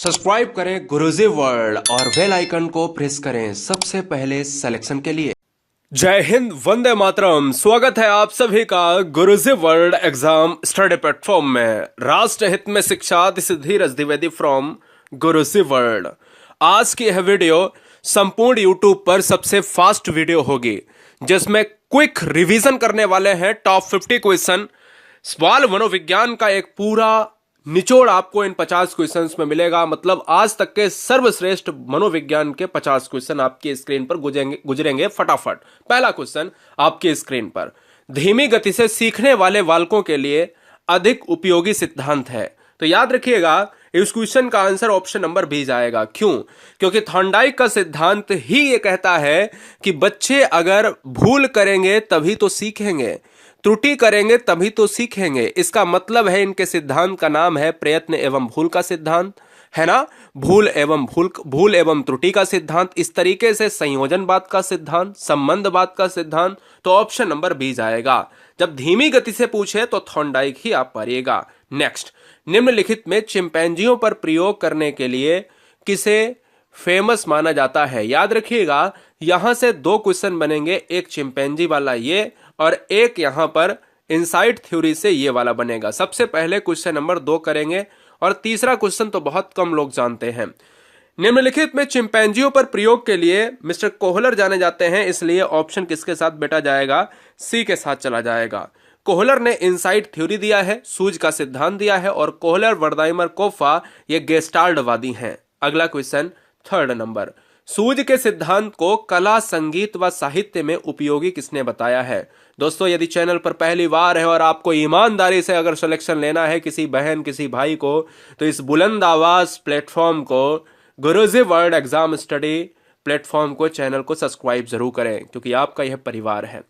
Subscribe करें गुरुजी world और bell icon को प्रेस करें सबसे पहले सिलेक्शन के लिए। जय हिंद, वंदे मातरम। स्वागत है आप सभी का गुरुजी वर्ल्ड एग्जाम स्टडी प्लेटफॉर्म में। राष्ट्र हित में शिक्षा, this is Dheeraj Dwivedi from Guruji world. आज की यह वीडियो संपूर्ण यूट्यूब पर सबसे फास्ट वीडियो होगी, जिसमें क्विक रिवीजन करने वाले हैं टॉप 50 क्वेश्चन। सवाल मनोविज्ञान का एक पूरा निचोड़ आपको इन 50 क्वेश्चंस में मिलेगा। मतलब आज तक के सर्वश्रेष्ठ मनोविज्ञान के 50 क्वेश्चन आपकी स्क्रीन पर गुजरेंगे फटाफट। पहला क्वेश्चन आपकी स्क्रीन पर, धीमी गति से सीखने वाले बालकों के लिए अधिक उपयोगी सिद्धांत है। तो याद रखिएगा, इस क्वेश्चन का आंसर ऑप्शन नंबर बी जाएगा। क्यों? क्योंकि थॉर्नडाइक का सिद्धांत ही ये कहता है कि बच्चे अगर भूल करेंगे तभी तो सीखेंगे, त्रुटि करेंगे तभी तो सीखेंगे। इसका मतलब है इनके सिद्धांत का नाम है प्रयत्न एवं भूल का सिद्धांत, है ना। भूल एवं त्रुटि का सिद्धांत, इस तरीके से संयोजनवाद का सिद्धांत, संबंधवाद का सिद्धांत। तो ऑप्शन नंबर बी जाएगा। जब धीमी गति से पूछे तो थॉर्नडाइक ही आप पारिएगा। नेक्स्ट, निम्नलिखित में चिंपैंजियों पर प्रयोग करने के लिए किसे फेमस माना जाता है? याद रखिएगा, यहां से दो क्वेश्चन बनेंगे, एक चिंपैंजी वाला ये और एक यहां पर इनसाइट थ्योरी से ये वाला बनेगा। सबसे पहले क्वेश्चन नंबर 2 करेंगे और तीसरा क्वेश्चन तो बहुत कम लोग जानते हैं। निम्नलिखित में चिंपैंजियों पर प्रयोग के लिए मिस्टर कोहलर जाने जाते हैं, इसलिए ऑप्शन किसके साथ बेटा जाएगा? सी के साथ चला जाएगा। कोहलर ने इनसाइट थ्योरी दिया है, सूझ का सिद्धांत दिया है, और कोहलर, वर्दाइमर, कोफा ये गेस्टाल्टवादी हैं। अगला क्वेश्चन थर्ड नंबर, सूझ के सिद्धांत को कला, संगीत व साहित्य में उपयोगी किसने बताया है? दोस्तों, यदि चैनल पर पहली बार है और आपको ईमानदारी से अगर सिलेक्शन लेना है किसी बहन किसी भाई को, तो इस बुलंद आवाज प्लेटफॉर्म को, गुरुजी वर्ल्ड एग्जाम स्टडी प्लेटफॉर्म को, चैनल को सब्सक्राइब जरूर करें, क्योंकि आपका यह परिवार है।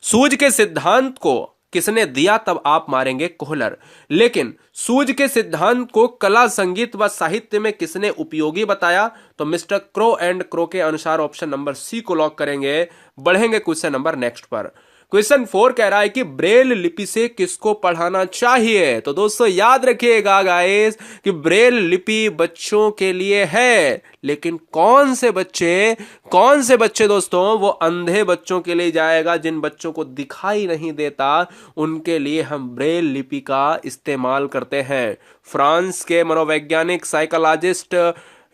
सूझ के सिद्धांत को किसने दिया? तब आप मारेंगे कोहलर। लेकिन सूझ के सिद्धांत को कला, संगीत व साहित्य में किसने उपयोगी बताया? तो मिस्टर क्रो एंड क्रो के अनुसार ऑप्शन नंबर सी को लॉक करेंगे। बढ़ेंगे क्वेश्चन नंबर नेक्स्ट पर। क्वेश्चन 4 कह रहा है कि ब्रेल लिपि से किसको पढ़ाना चाहिए? तो दोस्तों याद रखिएगा गाइस कि ब्रेल लिपि बच्चों के लिए है, लेकिन कौन से बच्चे दोस्तों? वो अंधे बच्चों के लिए जाएगा, जिन बच्चों को दिखाई नहीं देता उनके लिए हम ब्रेल लिपि का इस्तेमाल करते हैं। फ्रांस के मनोवैज्ञानिक साइकोलॉजिस्ट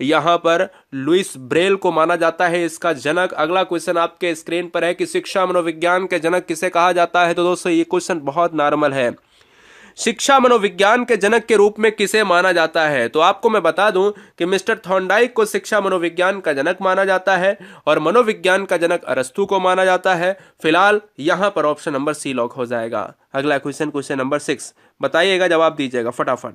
यहां पर लुइस ब्रेल को माना जाता है इसका जनक। अगला क्वेश्चन आपके स्क्रीन पर है कि शिक्षा मनोविज्ञान के जनक किसे कहा जाता है? तो दोस्तों ये क्वेश्चन बहुत नॉर्मल है। शिक्षा मनोविज्ञान के जनक के रूप में किसे माना जाता है? तो आपको मैं बता दूं कि मिस्टर थॉर्नडाइक को शिक्षा मनोविज्ञान का जनक माना जाता है और मनोविज्ञान का जनक अरस्तू को माना जाता है। फिलहाल यहां पर ऑप्शन नंबर सी लॉक हो जाएगा। अगला क्वेश्चन नंबर 6, बताइएगा, जवाब दीजिएगा फटाफट।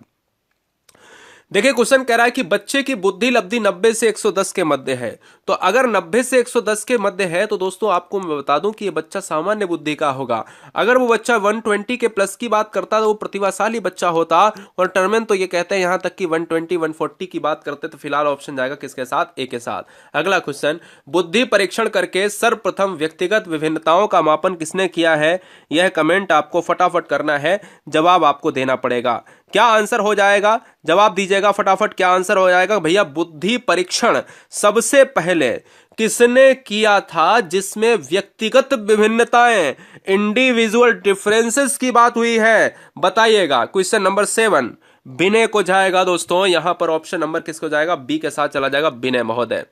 देखिए, क्वेश्चन कह रहा है कि बच्चे की बुद्धि लब्धि 90 से 110 के मध्य है। तो अगर 90 से 110 के मध्य है तो दोस्तों आपको मैं बता दूं कि ये बच्चा सामान्य बुद्धि का होगा। अगर वो बच्चा 120 के प्लस की बात करता तो वो प्रतिभाशाली बच्चा होता, और टर्मेन तो ये कहते हैं यहां तक कि 120 140 की बात करते। तो फिलहाल ऑप्शन जाएगा किसके साथ? ए के साथ। अगला क्वेश्चन, बुद्धि परीक्षण करके सर्वप्रथम व्यक्तिगत विभिन्नताओं का मापन किसने किया है? यह कमेंट आपको फटाफट करना है, जवाब आपको देना पड़ेगा। क्या आंसर हो जाएगा? जवाब दीजिएगा फटाफट, क्या आंसर हो जाएगा भैया? बुद्धि परीक्षण सबसे पहले किसने किया था जिसमें व्यक्तिगत विभिन्नताएं, इंडिविजुअल डिफरेंसेस की बात हुई है? बताइएगा। क्वेश्चन नंबर 7 विनय को जाएगा दोस्तों। यहां पर ऑप्शन नंबर किसको जाएगा? बी के साथ चला जाएगा, विनय महोदय।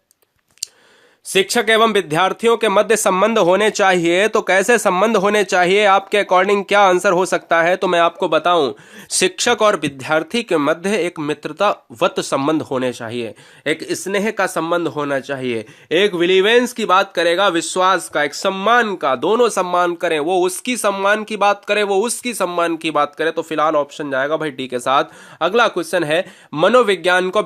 शिक्षक एवं विद्यार्थियों के मध्य संबंध होने चाहिए, तो कैसे संबंध होने चाहिए? आपके अकॉर्डिंग क्या आंसर हो सकता है? तो मैं आपको बताऊं, शिक्षक और विद्यार्थी के मध्य एक मित्रतावत संबंध होने चाहिए, एक स्नेह का संबंध होना चाहिए, एक विलीवेंस की बात करेगा, विश्वास का, एक सम्मान का, दोनों सम्मान करें, वो उसकी सम्मान की बात करे, वो उसकी सम्मान की बात करे। तो फिलहाल ऑप्शन जाएगा भाई डी के साथ। अगला क्वेश्चन है, मनोविज्ञान का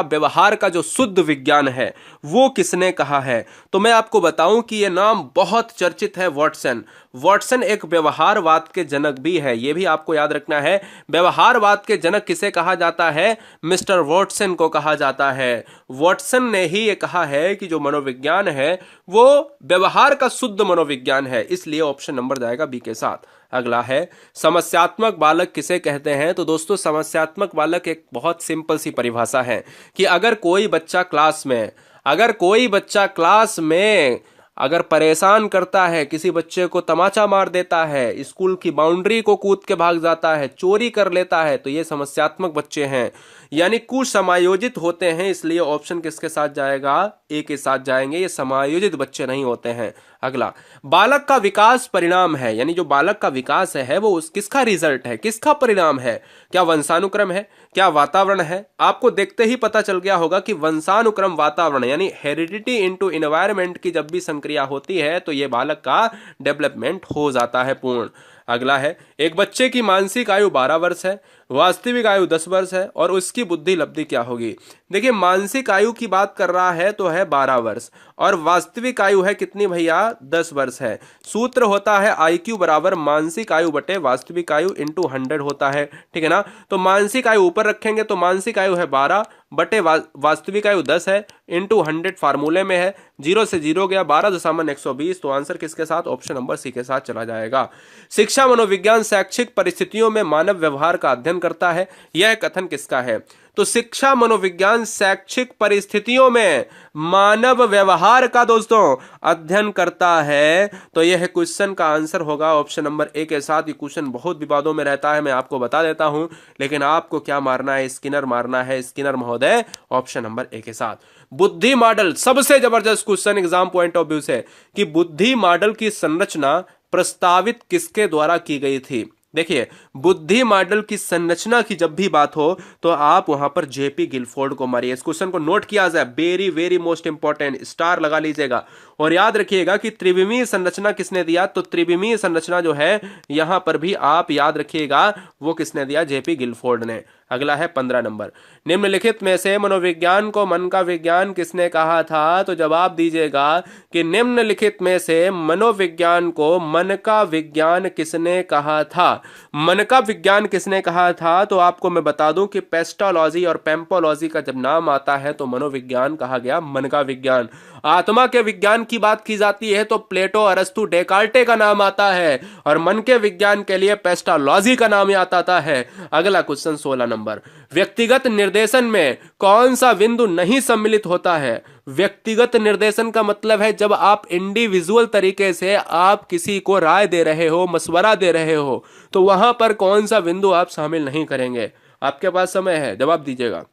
व्यवहार का जो शुद्ध विज्ञान है वो किसने कहा है? तो मैं आपको बताऊं कि यह नाम बहुत चर्चित है, वाटसन। वॉटसन एक व्यवहारवाद के जनक भी है, यह भी आपको याद रखना है। व्यवहारवाद के जनक किसे कहा जाता है? मिस्टर वॉटसन को कहा जाता है। वॉटसन ने ही यह कहा है कि जो मनोविज्ञान है वो व्यवहार का शुद्ध मनोविज्ञान है, इसलिए ऑप्शन नंबर जाएगा बी के साथ। अगला है समस्यात्मक बालक किसे कहते हैं? तो दोस्तों समस्यात्मक बालक एक बहुत सिंपल सी परिभाषा है कि अगर कोई बच्चा क्लास में अगर परेशान करता है, किसी बच्चे को तमाचा मार देता है, स्कूल की बाउंड्री को कूद के भाग जाता है, चोरी कर लेता है, तो ये समस्यात्मक बच्चे हैं, यानी कुसमायोजित होते हैं, इसलिए ऑप्शन किसके साथ जाएगा? ए के साथ जाएंगे, ये समायोजित बच्चे नहीं होते हैं। अगला बालक का विकास परिणाम है, यानी जो बालक का विकास है वो किसका रिजल्ट है, किसका परिणाम है? क्या वंशानुक्रम है, क्या वातावरण है? आपको देखते ही पता चल गया होगा कि वंशानुक्रम वातावरण यानी हेरिडिटी इनटू एनवायरनमेंट की जब भी संक्रिया होती है तो ये बालक का डेवलपमेंट हो जाता है पूर्ण। अगला है एक बच्चे की मानसिक आयु 12 वर्ष है, वास्तविक आयु 10 वर्ष है और उसकी बुद्धि लब्धि क्या होगी? देखिए मानसिक आयु की बात कर रहा है तो है 12 वर्ष और वास्तविक आयु है कितनी भैया? 10 वर्ष है। सूत्र होता है IQ बराबर मानसिक आयु बटे वास्तविक आयु इंटू 100 होता है, ठीक है ना। तो मानसिक आयु ऊपर रखेंगे तो मानसिक आयु है 12 बटे वास्तविक आयु 10 है इंटू 100 फार्मूले में है, 0 से 0 गया 12.120, तो आंसर किसके साथ? ऑप्शन नंबर सी के साथ चला जाएगा। शिक्षा मनोविज्ञान शैक्षिक परिस्थितियों में मानव व्यवहार का अध्ययन करता है, यह कथन किसका है? तो शिक्षा मनोविज्ञान शैक्षिक परिस्थितियों में मानव व्यवहार का दोस्तों अध्ययन करता है, तो यह क्वेश्चन का आंसर होगा ऑप्शन नंबर ए के साथ। ये क्वेश्चन बहुत विवादों में रहता है, मैं आपको बता देता हूं, लेकिन आपको क्या मारना है? स्किनर मारना है, स्किनर महोदय, ऑप्शन नंबर ए के साथ। बुद्धि मॉडल सबसे जबरदस्त question exam point of view से कि बुद्धि मॉडल की संरचना प्रस्तावित किसके द्वारा की गई थी? देखिए बुद्धि मॉडल की संरचना की जब भी बात हो तो आप वहां पर जेपी गिलफोर्ड को मारिए। इस क्वेश्चन को नोट किया जाए, very very most important, star लगा लीजिएगा और याद रखिएगा कि त्रिविमीय संरचना किसने दिया? तो त्रिविमीय संरचना जो है यहां पर भी आप याद रखिएगा वो किसने दिया? जेपी गिलफोर्ड ने। अगला है 15 नंबर, निम्नलिखित में से मनोविज्ञान को मन का विज्ञान किसने कहा था? तो जवाब दीजिएगा कि निम्नलिखित में से मनोविज्ञान को मन का विज्ञान किसने कहा था? मन का विज्ञान किसने कहा था? तो आपको मैं बता दूं कि पेस्टोलॉजी और पेम्पोलॉजी का जब नाम आता है तो मनोविज्ञान कहा गया मन का विज्ञान। आत्मा के विज्ञान की बात की जाती है तो प्लेटो, अरस्तु, डेकार्टे का नाम आता है और मन के विज्ञान के लिए पेस्टोलॉजी का नाम आता है। अगला क्वेश्चन 16 नंबर, व्यक्तिगत निर्देशन में कौन सा बिंदु नहीं सम्मिलित होता है? व्यक्तिगत निर्देशन का मतलब है जब आप इंडिविजुअल तरीके से आप किसी को राय दे रहे हो, मशवरा दे रहे हो, तो वहां पर कौन सा बिंदु आप शामिल नहीं करेंगे? आपके पास समय है, जवाब दीजिएगा।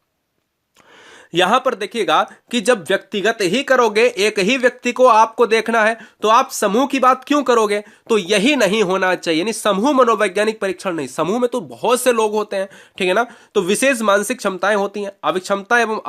यहां पर देखिएगा कि जब व्यक्तिगत ही करोगे, एक ही व्यक्ति को आपको देखना है, तो आप समूह की बात क्यों करोगे? तो यही नहीं होना चाहिए, यानी समूह मनोवैज्ञानिक परीक्षण नहीं। समूह में तो बहुत से लोग होते हैं, ठीक है ना, तो विशेष मानसिक क्षमताएं होती हैं, अभिक्षमता एवं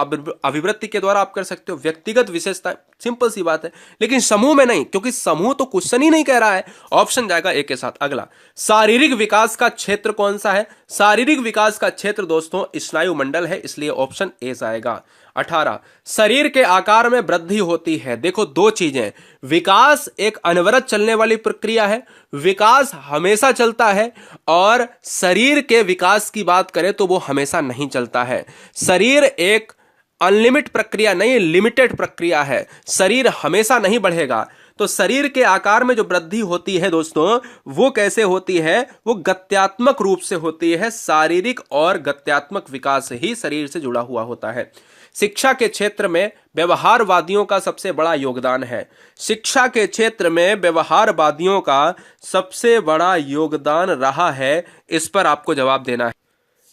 अभिवृत्ति के द्वारा आप कर सकते हो। व्यक्तिगत विशेषताएं सिंपल सी बात है, लेकिन समूह में नहीं, क्योंकि समूह तो क्वेश्चन ही नहीं कह रहा है। ऑप्शन जाएगा ए के साथ। अगला, शारीरिक विकास का क्षेत्र कौन सा है? शारीरिक विकास का क्षेत्र दोस्तों स्नायु मंडल है, इसलिए ऑप्शन ए आएगा। 18, शरीर के आकार में वृद्धि होती है। देखो दो चीजें, विकास एक अनवरत चलने वाली प्रक्रिया है, विकास हमेशा चलता है, और शरीर के विकास की बात करें तो वो हमेशा नहीं चलता है। शरीर एक अनलिमिट प्रक्रिया नहीं, लिमिटेड प्रक्रिया है, शरीर हमेशा नहीं बढ़ेगा। तो शरीर के आकार में जो वृद्धि होती है दोस्तों, वो कैसे होती है? वो गत्यात्मक रूप से होती है। शारीरिक और गत्यात्मक विकास ही शरीर से जुड़ा हुआ होता है। शिक्षा के क्षेत्र में व्यवहारवादियों का सबसे बड़ा योगदान है। शिक्षा के क्षेत्र में व्यवहारवादियों का सबसे बड़ा योगदान रहा है, इस पर आपको जवाब देना है।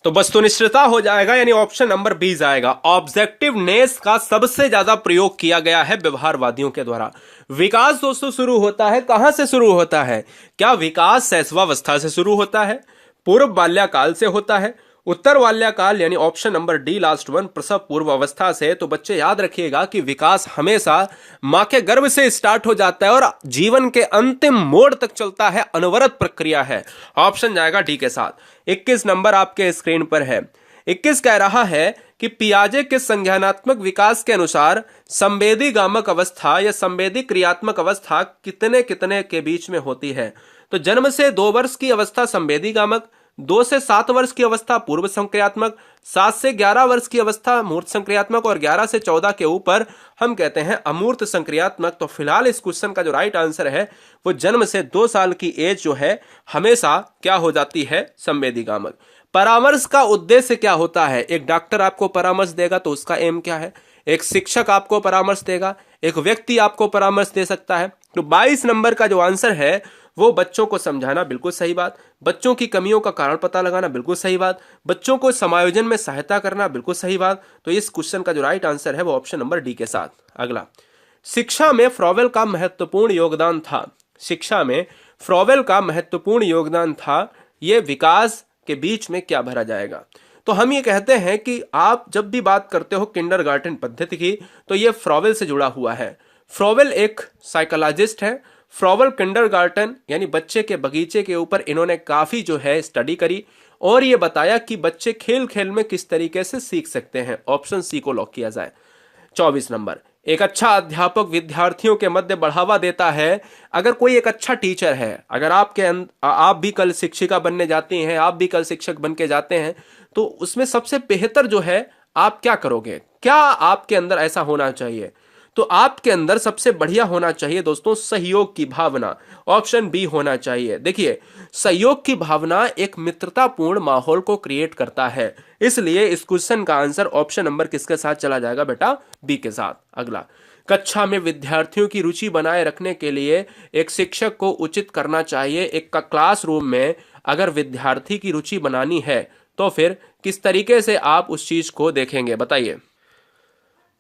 तो वस्तुनिष्ठता हो जाएगा, यानी ऑप्शन नंबर बी आएगा। ऑब्जेक्टिवनेस का सबसे ज्यादा प्रयोग किया गया है व्यवहारवादियों के द्वारा। विकास दोस्तों शुरू होता है, कहां से शुरू होता है? क्या विकास शैशवावस्था से शुरू होता है, पूर्व बाल्यकाल से होता है, उत्तर बाल्यकाल यानी option number D last one प्रसव पूर्व अवस्था से? तो बच्चे याद रखिएगा कि विकास हमेशा मां के गर्भ से स्टार्ट हो जाता है और जीवन के अंतिम मोड़ तक चलता है, अनवरत प्रक्रिया है। ऑप्शन जाएगा डी के साथ। 21 नंबर आपके स्क्रीन पर है। 21 कह रहा है कि पियाजे के संज्ञानात्मक विकास के अनुसार संवेदी गामक अवस्था या संवेदी क्रियात्मक अवस्था कितने कितने के बीच में होती है। तो जन्म से 2 वर्ष की अवस्था संवेदी गामक, 2 से 7 वर्ष की अवस्था पूर्व संक्रियात्मक, 7 से 11 वर्ष की अवस्था मूर्त संक्रियात्मक और 11 से 14 के ऊपर हम कहते हैं अमूर्त संक्रियात्मक। तो फिलहाल इस क्वेश्चन का जो राइट आंसर है वो जन्म से 2 साल की एज जो है हमेशा क्या हो जाती है, संवेदी गामक। परामर्श का उद्देश्य क्या होता है? एक डॉक्टर आपको परामर्श देगा तो उसका एम क्या है? एक शिक्षक आपको परामर्श देगा, एक व्यक्ति आपको परामर्श दे सकता है। तो 22 नंबर का जो आंसर है वो बच्चों को समझाना, बिल्कुल सही बात। बच्चों की कमियों का कारण पता लगाना, बिल्कुल सही बात। बच्चों को समायोजन में सहायता करना, बिल्कुल सही बात। तो इस क्वेश्चन का जो राइट आंसर है वो ऑप्शन नंबर डी के साथ। अगला, शिक्षा में फ्रॉवेल का महत्वपूर्ण योगदान था। शिक्षा में फ्रॉवेल का महत्वपूर्ण योगदान था, ये विकास के बीच में क्या भरा जाएगा? तो हम ये कहते हैं कि आप जब भी बात करते हो किंडरगार्टन पद्धति की तो ये फ्रॉवेल से जुड़ा हुआ है। फ्रॉवेल एक साइकोलॉजिस्ट है। फ्रॉवेल किंडरगार्टन यानी बच्चे के बगीचे के ऊपर इन्होंने काफी जो है स्टडी करी और ये बताया कि बच्चे खेल खेल में किस तरीके से सीख सकते हैं। ऑप्शन सी को लॉक किया जाए। 24 नंबर, एक अच्छा अध्यापक विद्यार्थियों के मध्य बढ़ावा देता है। अगर कोई एक अच्छा टीचर है, अगर आप भी कल शिक्षिका बनने जाती हैं, आप भी कल शिक्षक बन के जाते हैं, तो उसमें सबसे बेहतर जो है आप क्या करोगे? क्या आपके अंदर ऐसा होना चाहिए? तो आपके अंदर सबसे बढ़िया होना चाहिए दोस्तों सहयोग की भावना। ऑप्शन बी होना चाहिए। देखिए, सहयोग की भावना एक मित्रतापूर्ण माहौल को क्रिएट करता है, इसलिए इस क्वेश्चन का आंसर ऑप्शन नंबर किसके साथ चला जाएगा बेटा? बी के साथ। अगला, कक्षा में विद्यार्थियों की रुचि बनाए रखने के लिए एक शिक्षक को उचित करना चाहिए। एक क्लासरूम में अगर विद्यार्थी की रुचि बनानी है तो फिर किस तरीके से आप उस चीज को देखेंगे, बताइए।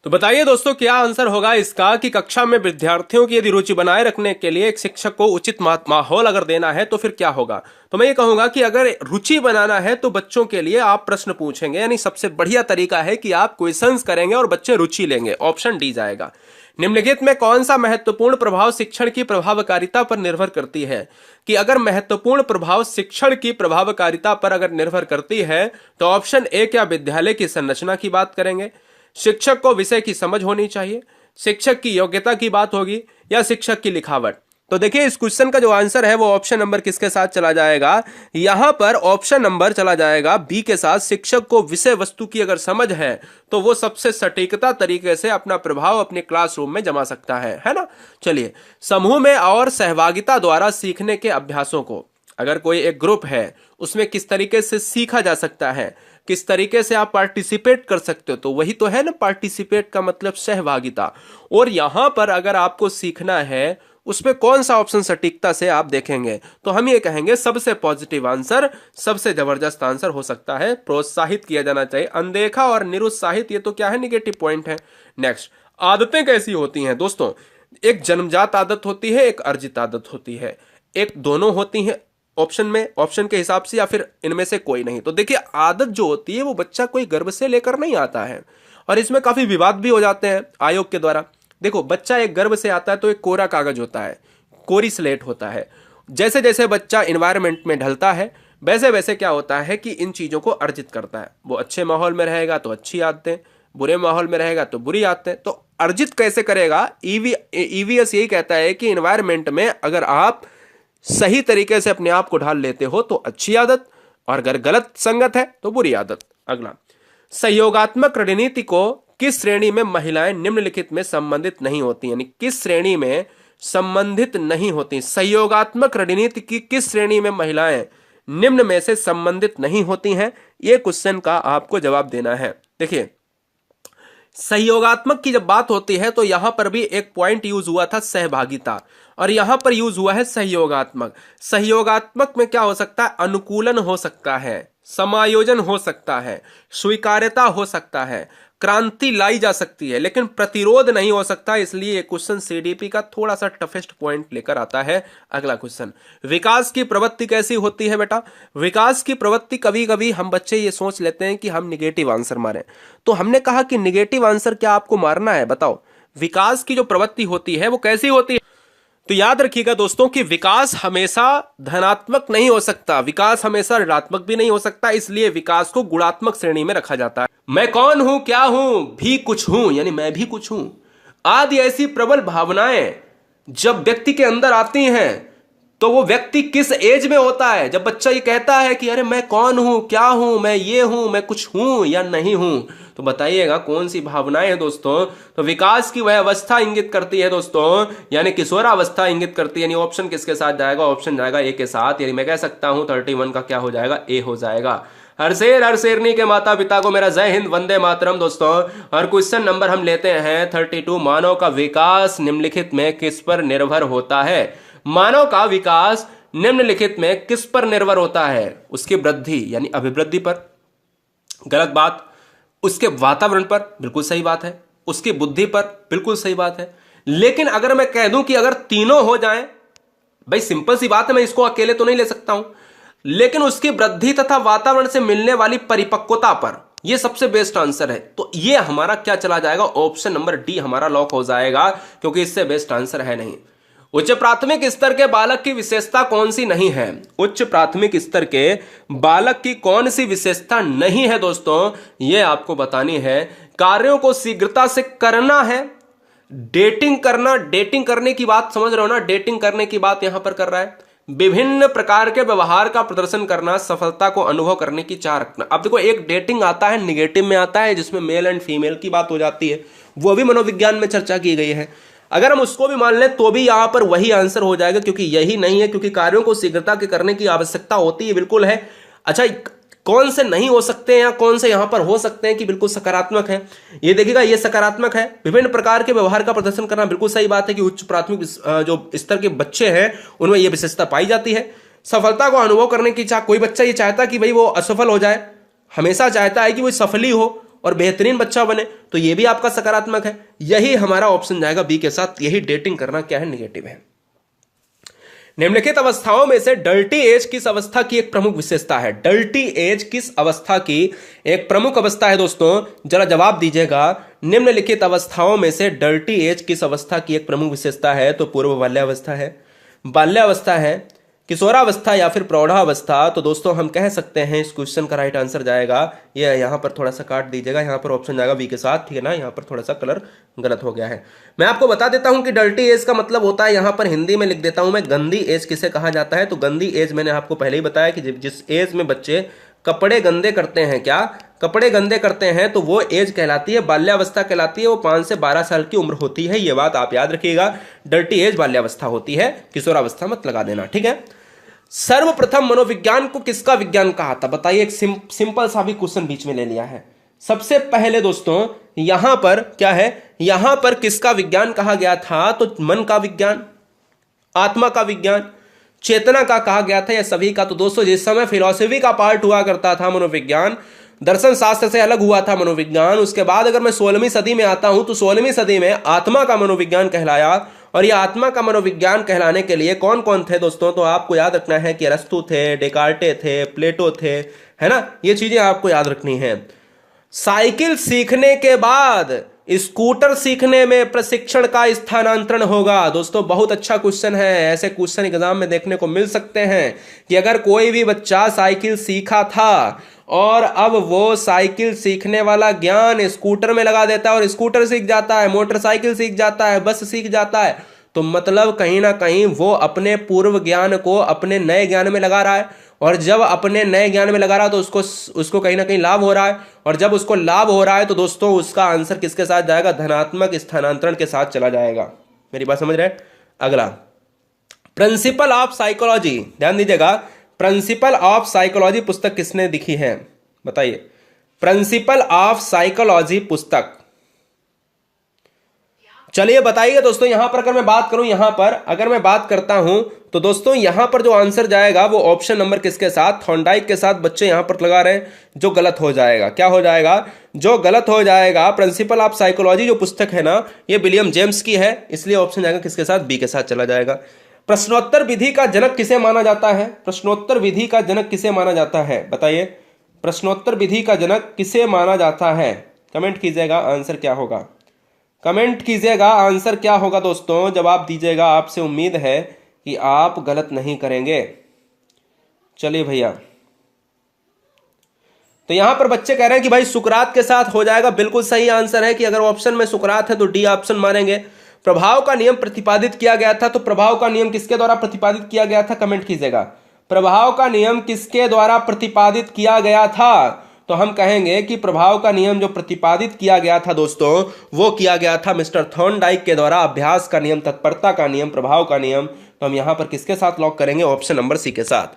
तो बताइए दोस्तों क्या आंसर होगा इसका कि कक्षा में विद्यार्थियों की यदि रुचि बनाए रखने के लिए एक शिक्षक को उचित माहौल अगर देना है तो फिर क्या होगा? तो मैं ये कहूंगा कि अगर रुचि बनाना है तो बच्चों के लिए आप प्रश्न पूछेंगे, यानी सबसे बढ़िया तरीका है कि आप क्वेश्चंस करेंगे और बच्चे रुचि लेंगे। ऑप्शन डी जाएगा। निम्नलिखित में कौन सा महत्वपूर्ण प्रभाव शिक्षण की प्रभावकारिता पर निर्भर करती है? कि अगर महत्वपूर्ण प्रभाव शिक्षण की प्रभावकारिता पर अगर निर्भर करती है तो ऑप्शन ए क्या विद्यालय की संरचना की बात करेंगे, शिक्षक को विषय की समझ होनी चाहिए, शिक्षक की योग्यता की बात होगी, या शिक्षक की लिखावट? तो देखिए इस क्वेश्चन का जो आंसर है वो ऑप्शन नंबर किसके साथ चला जाएगा? यहां पर ऑप्शन नंबर चला जाएगा बी के साथ। शिक्षक को विषय वस्तु की अगर समझ है तो वो सबसे सटीकता तरीके से अपना प्रभाव अपने क्लासरूम में जमा सकता है ना। चलिए, समूह में और सहभागिता द्वारा सीखने के अभ्यासों को, अगर कोई एक ग्रुप है उसमें किस तरीके से सीखा जा सकता है, किस तरीके से आप पार्टिसिपेट कर सकते हो, तो वही तो है ना पार्टिसिपेट का मतलब सहभागिता। और यहां पर अगर आपको सीखना है उसमें कौन सा ऑप्शन सटीकता से आप देखेंगे, तो हम ये कहेंगे सबसे पॉजिटिव आंसर, सबसे जबरदस्त आंसर हो सकता है प्रोत्साहित किया जाना चाहिए। अनदेखा और निरुत्साहित ये तो क्या है, निगेटिव पॉइंट है। नेक्स्ट, आदतें कैसी होती हैं दोस्तों? एक जन्मजात आदत होती है, एक अर्जित आदत होती है, एक दोनों होती है ऑप्शन में, ऑप्शन के हिसाब से, या फिर इनमें से कोई नहीं। तो देखिए आदत जो होती है वो बच्चा कोई गर्भ से लेकर नहीं आता है और इसमें काफी विवाद भी हो जाते हैं आयोग के द्वारा। देखो, बच्चा एक गर्भ से आता है तो एक कोरा कागज होता है, कोरी स्लेट होता है। जैसे जैसे बच्चा इन्वायरमेंट में ढलता है वैसे वैसे क्या होता है कि इन चीजों को अर्जित करता है। वो अच्छे माहौल में रहेगा तो अच्छी आदतें, बुरे माहौल में रहेगा तो बुरी आदतें। तो अर्जित कैसे करेगा? ईवीएस यही कहता है कि इन्वायरमेंट में अगर आप सही तरीके से अपने आप को ढाल लेते हो तो अच्छी आदत, और अगर गलत संगत है तो बुरी आदत। अगला, सहयोगात्मक रणनीति को किस श्रेणी में महिलाएं निम्नलिखित में संबंधित नहीं होती, यानी किस श्रेणी में संबंधित नहीं होती? सहयोगात्मक रणनीति की किस श्रेणी में महिलाएं निम्न में से संबंधित नहीं होती हैं? यह क्वेश्चन का आपको जवाब देना है। देखिए, सहयोगात्मक की जब बात होती है तो यहां पर भी एक पॉइंट यूज हुआ था सहभागिता, और यहां पर यूज हुआ है सहयोगात्मक। सहयोगात्मक में क्या हो सकता है? अनुकूलन हो सकता है, समायोजन हो सकता है, स्वीकार्यता हो सकता है, क्रांति लाई जा सकती है, लेकिन प्रतिरोध नहीं हो सकता। इसलिए ये क्वेश्चन सीडीपी का थोड़ा सा टफेस्ट पॉइंट लेकर आता है। अगला क्वेश्चन, विकास की प्रवृत्ति कैसी होती है बेटा? विकास की प्रवृत्ति, कभी कभी हम बच्चे ये सोच लेते हैं कि हम निगेटिव आंसर मारें, तो हमने कहा कि निगेटिव आंसर क्या आपको मारना है, बताओ। विकास की जो प्रवृत्ति होती है वो कैसी होती है? तो याद रखिएगा दोस्तों कि विकास हमेशा धनात्मक नहीं हो सकता, विकास हमेशा ऋणात्मक भी नहीं हो सकता, इसलिए विकास को गुणात्मक श्रेणी में रखा जाता है। मैं कौन हूं, क्या हूं, भी कुछ हूं, यानी मैं भी कुछ हूं आदि ऐसी प्रबल भावनाएं जब व्यक्ति के अंदर आती हैं तो वो व्यक्ति किस एज में होता है? जब बच्चा ये कहता है कि अरे मैं कौन हूं, क्या हूं, मैं ये हूं, मैं कुछ हूं या नहीं हूं, तो बताइएगा कौन सी भावनाएं हैं दोस्तों? तो विकास की वह अवस्था इंगित करती है दोस्तों, यानी किशोरावस्था इंगित करती है। यानी ऑप्शन किसके साथ जाएगा? ऑप्शन जाएगा ए के साथ। यानी मैं कह सकता हूं 31 का क्या हो जाएगा? ए हो जाएगा। हर शेर हर शेरनी के माता पिता को मेरा जय हिंद, वंदे मातरम दोस्तों। और क्वेश्चन नंबर हम लेते हैं 32। मानव का विकास निम्नलिखित में किस पर निर्भर होता है? मानव का विकास निम्नलिखित में किस पर निर्भर होता है? उसकी वृद्धि यानी अभिवृद्धि पर, गलत बात। उसके वातावरण पर, बिल्कुल सही बात है। उसकी बुद्धि पर, बिल्कुल सही बात है। लेकिन अगर मैं कह दूं कि अगर तीनों हो जाएं, भाई सिंपल सी बात है, मैं इसको अकेले तो नहीं ले सकता हूं, लेकिन उसकी वृद्धि तथा वातावरण से मिलने वाली परिपक्वता पर, यह सबसे बेस्ट आंसर है। तो यह हमारा क्या चला जाएगा? ऑप्शन नंबर डी हमारा लॉक हो जाएगा, क्योंकि इससे बेस्ट आंसर है नहीं। उच्च प्राथमिक स्तर के बालक की विशेषता कौन सी नहीं है? उच्च प्राथमिक स्तर के बालक की कौन सी विशेषता नहीं है दोस्तों? यह आपको बतानी है। कार्यों को शीघ्रता से करना है, डेटिंग करना, डेटिंग करने की बात समझ रहे हो ना? डेटिंग करने की बात यहां पर कर रहा है। विभिन्न प्रकार के व्यवहार का प्रदर्शन करना, सफलता को अनुभव करने की चाह रखना। अब देखो, एक डेटिंग आता है, निगेटिव में आता है, जिसमें मेल एंड फीमेल की बात हो जाती है, वो भी मनोविज्ञान में चर्चा की गई है। अगर हम उसको भी मान लें तो भी यहां पर वही आंसर हो जाएगा, क्योंकि यही नहीं है, क्योंकि कार्यों को शीघ्रता के करने की आवश्यकता होती है, बिल्कुल है। अच्छा, कौन से नहीं हो सकते हैं या कौन से यहां पर हो सकते हैं कि बिल्कुल सकारात्मक है? ये देखिएगा, ये सकारात्मक है। विभिन्न प्रकार के व्यवहार का प्रदर्शन करना, बिल्कुल सही बात है कि उच्च प्राथमिक जो स्तर के बच्चे हैं उनमें यह विशेषता पाई जाती है। सफलता को अनुभव करने की चाह, कोई बच्चा ये चाहता कि भाई वो असफल हो जाए, हमेशा चाहता है कि वो सफल ही हो और बेहतरीन बच्चा बने, तो ये भी आपका सकारात्मक है। यही हमारा ऑप्शन जाएगा बी के साथ। यही डेटिंग करना क्या है? निगेटिव है। निम्नलिखित अवस्थाओं में से डर्टी एज किस अवस्था की एक प्रमुख विशेषता है? डर्टी एज किस अवस्था की एक प्रमुख अवस्था है दोस्तों? जरा जवाब दीजिएगा। निम्नलिखित अवस्थाओं में से डर्टी एज किस अवस्था की एक प्रमुख विशेषता है? तो पूर्व बाल्यावस्था है, बाल्यावस्था है, किशोरावस्था या फिर प्रौढ़ावस्था। तो दोस्तों हम कह सकते हैं इस क्वेश्चन का राइट आंसर जाएगा, ये यहां पर थोड़ा सा काट दीजिएगा, यहां पर ऑप्शन जाएगा बी के साथ, ठीक है ना? यहां पर थोड़ा सा कलर गलत हो गया है। मैं आपको बता देता हूं कि डर्टी एज का मतलब होता है, यहां पर हिंदी में लिख देता हूं मैं, गंदी एज किसे कहा जाता है? तो गंदी एज मैंने आपको पहले ही बताया कि जिस एज में बच्चे कपड़े गंदे करते हैं, क्या कपड़े गंदे करते हैं, तो वो एज कहलाती है, बाल्यावस्था कहलाती है। वो 5 से 12 साल की उम्र होती है, ये बात आप याद रखिएगा। डर्टी एज बाल्यावस्था होती है, किशोरावस्था मत लगा देना, ठीक है? सर्वप्रथम मनोविज्ञान को किसका विज्ञान कहा था? बताइए, एक सिंपल सा भी क्वेश्चन बीच में ले लिया है। सबसे पहले दोस्तों यहां पर क्या है? यहां पर किसका विज्ञान कहा गया था? तो मन का विज्ञान, आत्मा का विज्ञान, चेतना का कहा गया था, या सभी का? तो दोस्तों जिस समय फिलॉसफी का पार्ट हुआ करता था मनोविज्ञान, दर्शन शास्त्र से अलग हुआ था मनोविज्ञान। उसके बाद अगर मैं 16वीं सदी में आता हूं तो 16वीं सदी में आत्मा का मनोविज्ञान कहलाया। और यह आत्मा का मनोविज्ञान कहलाने के लिए कौन कौन थे दोस्तों? तो आपको याद रखना है कि अरस्तु थे, डेकार्टे थे, प्लेटो थे, है ना? ये चीजें आपको याद रखनी है। साइकिल सीखने के बाद स्कूटर सीखने में प्रशिक्षण का स्थानांतरण होगा। दोस्तों बहुत अच्छा क्वेश्चन है, ऐसे क्वेश्चन एग्जाम में देखने को मिल सकते हैं कि अगर कोई भी बच्चा साइकिल सीखा था और अब वो साइकिल सीखने वाला ज्ञान स्कूटर में लगा देता है और स्कूटर सीख जाता है, मोटरसाइकिल सीख जाता है, बस सीख जाता है, तो मतलब कहीं ना कहीं वो अपने पूर्व ज्ञान को अपने नए ज्ञान में लगा रहा है। और जब अपने नए ज्ञान में लगा रहा है तो उसको कहीं ना कहीं लाभ हो रहा है। और जब उसको लाभ हो रहा है तो दोस्तों उसका आंसर किसके साथ जाएगा? धनात्मक स्थानांतरण के साथ चला जाएगा। मेरी बात समझ रहे? अगला, प्रिंसिपल ऑफ साइकोलॉजी, ध्यान दीजिएगा। प्रिंसिपल ऑफ साइकोलॉजी पुस्तक किसने लिखी है? बताइए, प्रिंसिपल ऑफ साइकोलॉजी पुस्तक। चलिए बताइए दोस्तों, यहां पर अगर मैं बात करूं, यहां पर अगर मैं बात करता हूं तो दोस्तों यहां पर जो आंसर जाएगा वो ऑप्शन नंबर किसके साथ? थॉर्नडाइक के साथ बच्चे यहां पर लगा रहे हैं, जो गलत हो जाएगा। क्या हो जाएगा? जो गलत हो जाएगा। प्रिंसिपल ऑफ साइकोलॉजी जो पुस्तक है ना, ये विलियम जेम्स की है, इसलिए ऑप्शन जाएगा किसके साथ? बी के साथ चला जाएगा। प्रश्नोत्तर विधि का जनक किसे माना जाता है? प्रश्नोत्तर विधि का जनक किसे माना जाता है? बताइए, प्रश्नोत्तर विधि का जनक किसे माना जाता है? कमेंट कीजिएगा, आंसर क्या होगा? कमेंट कीजिएगा आंसर क्या होगा दोस्तों। जवाब दीजिएगा, आपसे उम्मीद है कि आप गलत नहीं करेंगे। चलिए भैया, तो यहां पर बच्चे कह रहे हैं कि भाई सुकरात के साथ हो जाएगा। बिल्कुल सही आंसर है कि अगर ऑप्शन में सुकरात है तो डी ऑप्शन मानेंगे। प्रभाव का नियम प्रतिपादित किया गया था, तो प्रभाव का नियम किसके द्वारा प्रतिपादित किया गया था, कमेंट कीजिएगा। प्रभाव का नियम किसके द्वारा प्रतिपादित किया गया था, तो हम कहेंगे कि प्रभाव का नियम जो प्रतिपादित किया गया था दोस्तों, वो किया गया था मिस्टर थॉर्नडाइक के द्वारा। अभ्यास का नियम, तत्परता का नियम, प्रभाव का नियम। तो हम यहां पर किसके साथ लॉक करेंगे, ऑप्शन नंबर सी के साथ।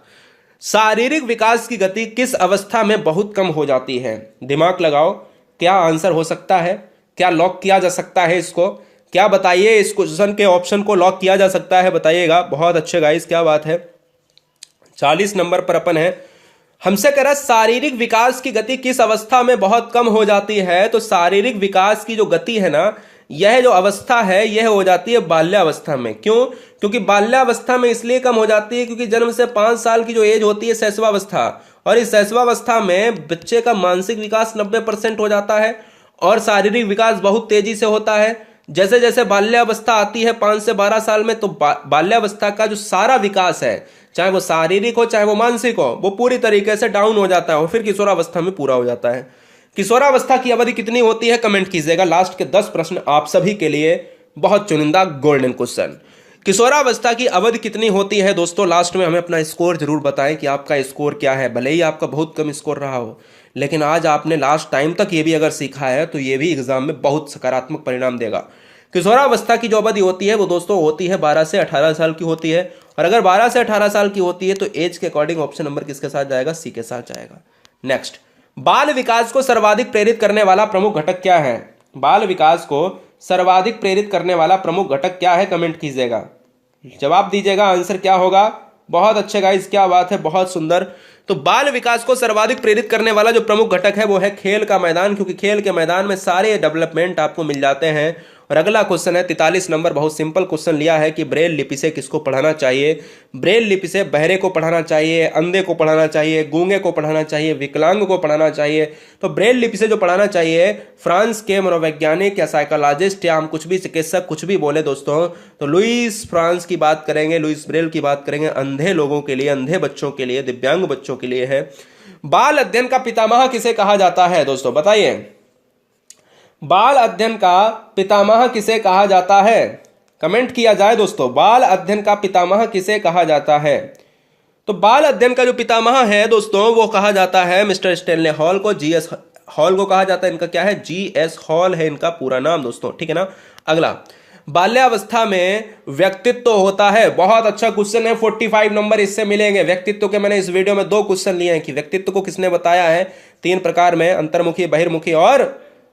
शारीरिक विकास की गति किस अवस्था में बहुत कम हो जाती है, दिमाग लगाओ, क्या आंसर हो सकता है, क्या लॉक किया जा सकता है इसको, क्या बताइए, इस क्वेश्चन के ऑप्शन को लॉक किया जा सकता है, बताइएगा। बहुत अच्छे गाइस, क्या बात है। 40 नंबर पर अपन है। हमसे कह रहा शारीरिक विकास की गति किस अवस्था में बहुत कम हो जाती है, तो शारीरिक विकास की जो गति है ना, यह जो अवस्था है यह हो जाती है बाल्यावस्था में। क्यों, क्योंकि बाल्यावस्था में इसलिए कम हो जाती है क्योंकि जन्म से 5 साल की जो एज होती है शैशवावस्था, और इस शैशवावस्था में बच्चे का मानसिक विकास 90% हो जाता है और शारीरिक विकास बहुत तेजी से होता है। जैसे जैसे बाल्यावस्था आती है 5 से 12 साल में, तो बाल्यावस्था का जो सारा विकास है, चाहे वो शारीरिक हो चाहे वो मानसिक हो, वो पूरी तरीके से डाउन हो जाता है और फिर किशोरावस्था में पूरा हो जाता है। किशोरावस्था की अवधि कितनी होती है, कमेंट कीजिएगा। लास्ट के 10 प्रश्न आप सभी के लिए, बहुत चुनिंदा गोल्डन क्वेश्चन। किशोरावस्था की अवधि कितनी होती है दोस्तों, लास्ट में हमें अपना स्कोर जरूर बताएं कि आपका स्कोर क्या है। भले ही आपका बहुत कम स्कोर रहा हो, लेकिन आज आपने लास्ट टाइम तक ये भी अगर सीखा है तो ये भी एग्जाम में बहुत सकारात्मक परिणाम देगा। किशोरावस्था की जो अवधि होती है वो दोस्तों होती है 12 से 18 साल की होती है, और अगर 12 से 18 साल की होती है तो एज के अकॉर्डिंग ऑप्शन नंबर किसके साथ जाएगा, सी के साथ जाएगा। नेक्स्ट, बाल विकास को सर्वाधिक प्रेरित करने वाला प्रमुख घटक क्या है, बाल विकास को सर्वाधिक प्रेरित करने वाला प्रमुख घटक क्या है, कमेंट कीजिएगा, जवाब दीजिएगा, आंसर क्या होगा। बहुत अच्छे गाइस, क्या बात है, बहुत सुंदर। तो बाल विकास को सर्वाधिक प्रेरित करने वाला जो प्रमुख घटक है वो है खेल का मैदान, क्योंकि खेल के मैदान में सारे डेवलपमेंट आपको मिल जाते हैं। और अगला क्वेश्चन है 43 नंबर, बहुत सिंपल क्वेश्चन लिया है कि ब्रेल लिपि से किसको पढ़ाना चाहिए। ब्रेल लिपि से बहरे को पढ़ाना चाहिए, अंधे को पढ़ाना चाहिए, गूंगे को पढ़ाना चाहिए, विकलांग को पढ़ाना चाहिए। तो ब्रेल लिपि से जो पढ़ाना चाहिए, फ्रांस के मनोवैज्ञानिक या साइकोलॉजिस्ट या हम कुछ भी चिकित्सक कुछ भी बोले दोस्तों, तो लुइस फ्रांस की बात करेंगे, लुइस ब्रेल की बात करेंगे। अंधे लोगों के लिए, अंधे बच्चों के लिए, दिव्यांग बच्चों के लिए है। बाल अध्ययन का पितामह किसे कहा जाता है दोस्तों, बताइए। बाल अध्ययन का पितामह किसे कहा जाता है, कमेंट किया जाए दोस्तों। बाल अध्ययन का पितामह किसे कहा जाता है, तो बाल अध्ययन का जो पितामह है दोस्तों वो कहा जाता है मिस्टर स्टेनले हॉल को, जीएस हॉल को कहा जाता है। इनका क्या है, जीएस हॉल है इनका पूरा नाम दोस्तों, ठीक है ना। अगला, बाल्यावस्था में व्यक्तित्व होता है, बहुत अच्छा क्वेश्चन है, 45 नंबर इससे मिलेंगे। व्यक्तित्व के मैंने इस वीडियो में 2 क्वेश्चन लिए हैं कि व्यक्तित्व को किसने बताया है, 3 प्रकार में, अंतर्मुखी, बहिर्मुखी और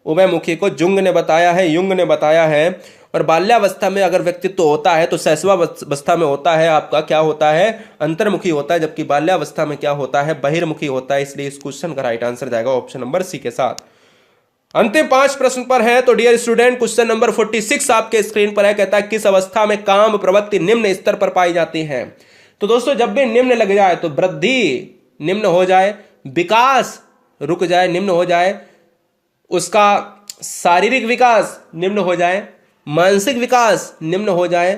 उभयमुखी को जुंग ने बताया है, युंग ने बताया है। और बाल्यावस्था में अगर व्यक्तित्व होता है तो शैशवावस्था में होता है आपका क्या होता है, अंतर्मुखी होता है, जबकि बाल्यावस्था में क्या होता है, बहिर्मुखी होता है। इसलिए इस क्वेश्चन का राइट आंसर जाएगा ऑप्शन नंबर सी के साथ। अंतिम 5 प्रश्न पर है, तो डियर स्टूडेंट क्वेश्चन नंबर 46 आपके स्क्रीन पर है, कहता है किस अवस्था में काम प्रवृत्ति निम्न स्तर पर पाई जाती है। तो दोस्तों जब भी निम्न लग जाए तो वृद्धि निम्न हो जाए, विकास रुक जाए निम्न हो जाए, उसका शारीरिक विकास निम्न हो जाए, मानसिक विकास निम्न हो जाए,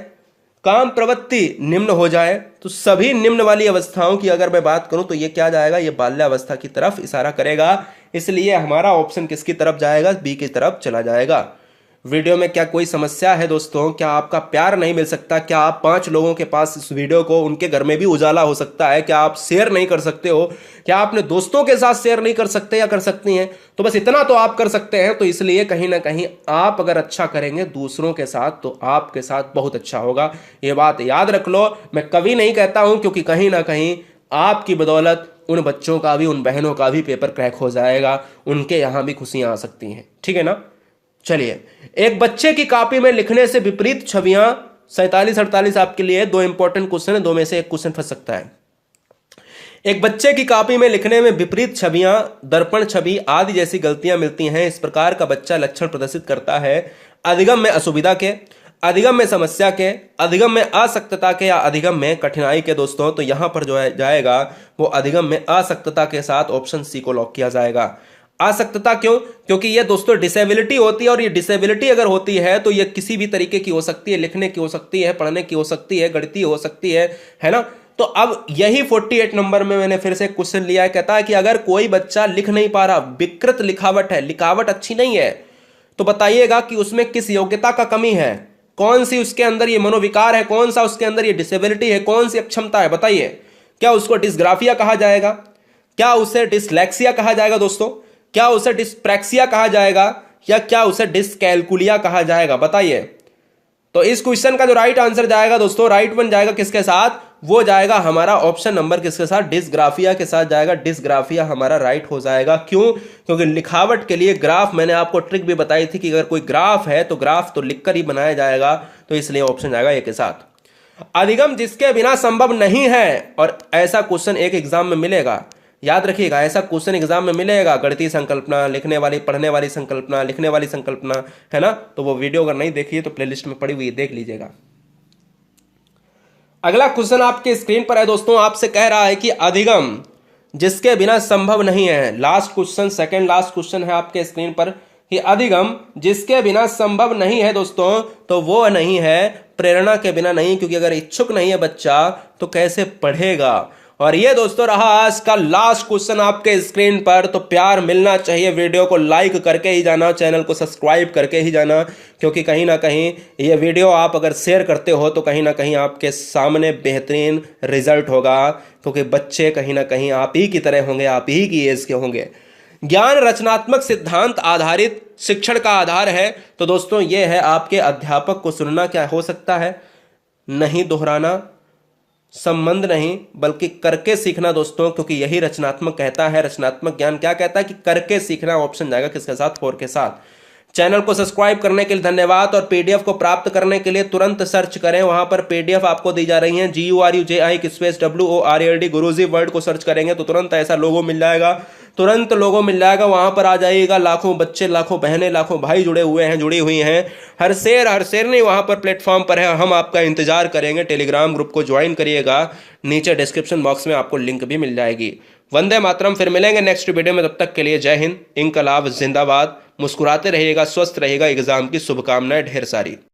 काम प्रवृत्ति निम्न हो जाए, तो सभी निम्न वाली अवस्थाओं की अगर मैं बात करूं तो ये क्या जाएगा, ये बाल्यावस्था की तरफ इशारा करेगा। इसलिए हमारा ऑप्शन किसकी तरफ जाएगा, बी की तरफ चला जाएगा। वीडियो में क्या कोई समस्या है दोस्तों, क्या आपका प्यार नहीं मिल सकता, क्या आप 5 लोगों के पास इस वीडियो को उनके घर में भी उजाला हो सकता है, क्या आप शेयर नहीं कर सकते हो, क्या अपने दोस्तों के साथ शेयर नहीं कर सकते या कर सकती हैं, तो बस इतना तो आप कर सकते हैं। तो इसलिए कहीं ना कहीं आप अगर अच्छा करेंगे दूसरों के साथ तो आपके साथ बहुत अच्छा होगा, ये बात याद रख लो। मैं कभी नहीं कहता हूं, क्योंकि कहीं ना कहीं आपकी बदौलत उन बच्चों का भी, उन बहनों का भी पेपर क्रैक हो जाएगा, उनके यहां भी खुशियां आ सकती हैं, ठीक है ना। चलिए, एक बच्चे की कॉपी में लिखने से विपरीत छवियां, 47-48 आपके लिए 2 इंपॉर्टेंट क्वेश्चन है, 2 में से एक क्वेश्चन फंस सकता है। एक बच्चे की कॉपी में लिखने में विपरीत छवियां, दर्पण छवि आदि जैसी गलतियां मिलती हैं। इस प्रकार का बच्चा लक्षण प्रदर्शित करता है अधिगम में असुविधा के, अधिगम में समस्या के, अधिगम में आसक्तता के या अधिगम में कठिनाई के दोस्तों। तो यहां पर जो है जाएगा वो अधिगम में आसक्तता के साथ ऑप्शन सी को लॉक किया जाएगा। आसक्तता क्यों? क्योंकि ये दोस्तों डिसेबिलिटी होती है, और ये डिसेबिलिटी अगर होती है तो ये किसी भी तरीके की हो सकती है, लिखने की हो सकती है, पढ़ने की हो सकती है, गणितीय हो सकती है ना। तो अब यही 48 नंबर में मैंने फिर से क्वेश्चन लिया है। कहता है कि अगर कोई बच्चा लिख नहीं पा रहा, विकृत लिखावट है, लिखावट अच्छी नहीं है, तो बताइएगा कि उसमें किस योग्यता का कमी है, कौन सी उसके अंदर ये मनोविकार है, कौन सा उसके अंदर ये डिसेबिलिटी है, कौन सी अक्षमता है, बताइए। क्या उसको डिस्ग्राफिया कहा जाएगा? क्या उसे डिसलेक्सिया कहा जाएगा दोस्तों? क्या उसे डिस्प्रैक्सिया कहा जाएगा? या क्या उसे डिसकैलकुलिया कहा जाएगा? बताइए। तो इस क्वेश्चन का जो राइट आंसर जाएगा दोस्तों, राइट वन जाएगा किसके साथ? वो जाएगा हमारा ऑप्शन नंबर किसके साथ? डिसग्राफिया के साथ जाएगा। डिसग्राफिया हमारा राइट हो जाएगा। क्यों? क्योंकि लिखावट के लिए ग्राफ, मैंने आपको ट्रिक भी बताई थी कि अगर कोई ग्राफ है तो ग्राफ तो लिखकर ही बनाया जाएगा, तो इसलिए ऑप्शन जाएगा ए के साथ। अधिगम जिसके बिना संभव नहीं है, और ऐसा क्वेश्चन एक एग्जाम में मिलेगा, याद रखिएगा, ऐसा क्वेश्चन एग्जाम में मिलेगा। गणितीय संकल्पना, लिखने वाली, पढ़ने वाली संकल्पना, लिखने वाली संकल्पना, है ना। तो वो वीडियो अगर नहीं देखी है तो प्लेलिस्ट में पड़ी हुई है, देख लीजिएगा। अगला क्वेश्चन आपके स्क्रीन पर है दोस्तों, आपसे कह रहा है कि अधिगम जिसके बिना संभव नहीं है। Last question, second last question है आपके स्क्रीन पर कि अधिगम जिसके बिना संभव नहीं है दोस्तों, तो वो नहीं है प्रेरणा के बिना नहीं, क्योंकि अगर इच्छुक नहीं है बच्चा तो कैसे पढ़ेगा। और ये दोस्तों रहा आज का लास्ट क्वेश्चन आपके स्क्रीन पर। तो प्यार मिलना चाहिए, वीडियो को लाइक करके ही जाना, चैनल को सब्सक्राइब करके ही जाना, क्योंकि कहीं ना कहीं ये वीडियो आप अगर शेयर करते हो तो कहीं ना कहीं आपके सामने बेहतरीन रिजल्ट होगा, क्योंकि बच्चे कहीं ना कहीं आप ही की तरह होंगे, आप ही की एज के होंगे। ज्ञान रचनात्मक सिद्धांत आधारित शिक्षण का आधार है। तो दोस्तों ये है आपके अध्यापक को सुनना क्या हो सकता है, नहीं दोहराना, संबंध नहीं बल्कि करके सीखना दोस्तों, क्योंकि यही रचनात्मक कहता है। रचनात्मक ज्ञान क्या कहता है कि करके सीखना। ऑप्शन जाएगा किसके साथ? 4 के साथ। चैनल को सब्सक्राइब करने के लिए धन्यवाद, और पीडीएफ को प्राप्त करने के लिए तुरंत सर्च करें, वहां पर पीडीएफ आपको दी जा रही है। GURUJI गुरुजी वर्ल्ड को सर्च करेंगे तो तुरंत ऐसा लोगो मिल जाएगा, तुरंत लोगो मिल जाएगा, वहां पर आ जाइएगा। लाखों बच्चे, लाखों बहनें, लाखों भाई जुड़े हुए हैं, जुड़ी हुई हैं। हर शेर नहीं वहां पर प्लेटफॉर्म पर है, हम आपका इंतजार करेंगे। टेलीग्राम ग्रुप को ज्वाइन करिएगा, नीचे डिस्क्रिप्शन बॉक्स में आपको लिंक भी मिल जाएगी। वंदे मातरम। फिर मिलेंगे नेक्स्ट वीडियो में, तब तक के लिए जय हिंद, इंकलाब जिंदाबाद। मुस्कुराते रहिएगा, स्वस्थ रहिएगा, एग्जाम की शुभकामनाएं ढेर सारी।